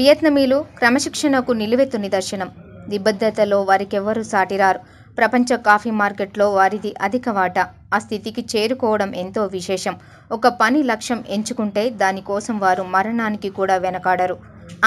వియత్నమీలు క్రమశిక్షణకు నిలువెత్తు నిదర్శనం. నిబద్ధతలో వారికెవ్వరూ సాటిరారు. ప్రపంచ కాఫీ మార్కెట్లో వారిది అధిక వాటా. ఆ స్థితికి చేరుకోవడం ఎంతో విశేషం. ఒక పని లక్ష్యం ఎంచుకుంటే దానికోసం వారు మరణానికి కూడా వెనకాడరు.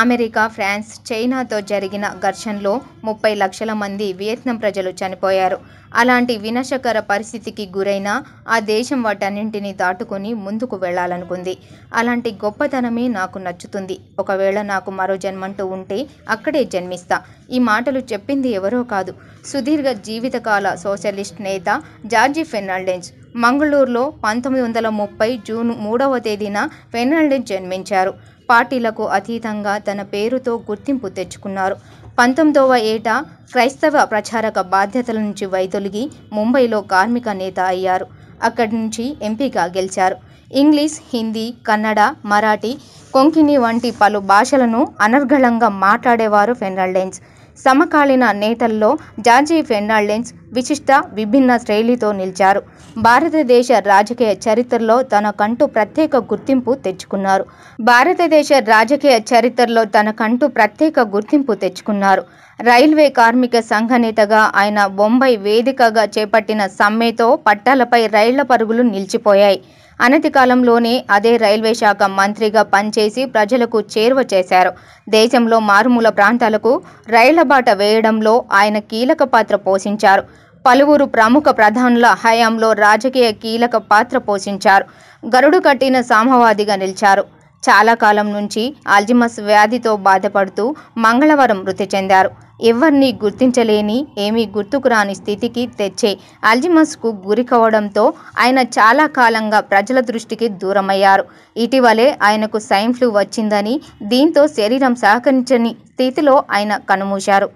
అమెరికా, ఫ్రాన్స్, చైనాతో జరిగిన ఘర్షణలో 30 లక్షల మంది వియత్నాం ప్రజలు చనిపోయారు. అలాంటి వినాశకర పరిస్థితికి గురైన ఆ దేశం వాటన్నింటినీ దాటుకొని ముందుకు వెళ్లాలనుకుంది. అలాంటి గొప్పతనమే నాకు నచ్చుతుంది. ఒకవేళ నాకు మరో జన్మంటూ ఉంటే అక్కడే జన్మిస్తా. ఈ మాటలు చెప్పింది ఎవరో కాదు, సుదీర్ఘ జీవితకాల సోషలిస్ట్ నేత జార్జి ఫెర్నాండెజ్. మంగళూరులో 1930 జూన్ 3వ తేదీన ఫెర్నాండెజ్ జన్మించారు. పార్టీలకు అతీతంగా తన పేరుతో గుర్తింపు తెచ్చుకున్నారు. 19వ ఏట క్రైస్తవ ప్రచారక బాధ్యతల నుంచి వైదొలిగి ముంబైలో కార్మిక నేత అయ్యారు. అక్కడి నుంచి ఎంపీగా గెలిచారు. ఇంగ్లీష్, హిందీ, కన్నడ, మరాఠీ, కొంకణి వంటి పలు భాషలను అనర్గళంగా మాట్లాడేవారు ఫెర్నాండెజ్. సమకాలీన నేతల్లో జార్జి ఫెర్నాండెజ్ విశిష్ట, విభిన్న శైలితో నిలిచారు. భారతదేశ రాజకీయ చరిత్రలో తనకంటూ ప్రత్యేక గుర్తింపు తెచ్చుకున్నారు. రైల్వే కార్మిక సంఘ నేతగా ఆయన బొంబాయి వేదికగా చేపట్టిన సమ్మెతో పట్టాలపై రైళ్ల పరుగులు నిలిచిపోయాయి. అనతి కాలంలోనే అదే రైల్వే శాఖ మంత్రిగా పనిచేసి ప్రజలకు చేరువ చేశారు. దేశంలో మారుమూల ప్రాంతాలకు రైళ్ల బాట వేయడంలో ఆయన కీలక పాత్ర పోషించారు. పలువురు ప్రముఖ ప్రధానుల హయాంలో రాజకీయ కీలక పాత్ర పోషించారు. గరుడు కట్టిన సామ్యవాదిగా నిలిచారు. చాలా కాలం నుంచి అల్జీమర్స్ వ్యాధితో బాధపడుతూ మంగళవారం మృతి చెందారు. ఎవరిని గుర్తించలేని, ఏమీ గుర్తుకు రాని స్థితికి తెచ్చే అల్జీమర్స్కు గురికావడంతో ఆయన చాలా కాలంగా ప్రజల దృష్టికి దూరమయ్యారు. ఇటీవలే ఆయనకు స్వైన్ ఫ్లూ వచ్చిందని, దీంతో శరీరం సహకరించని స్థితిలో ఆయన కన్నుమూశారు.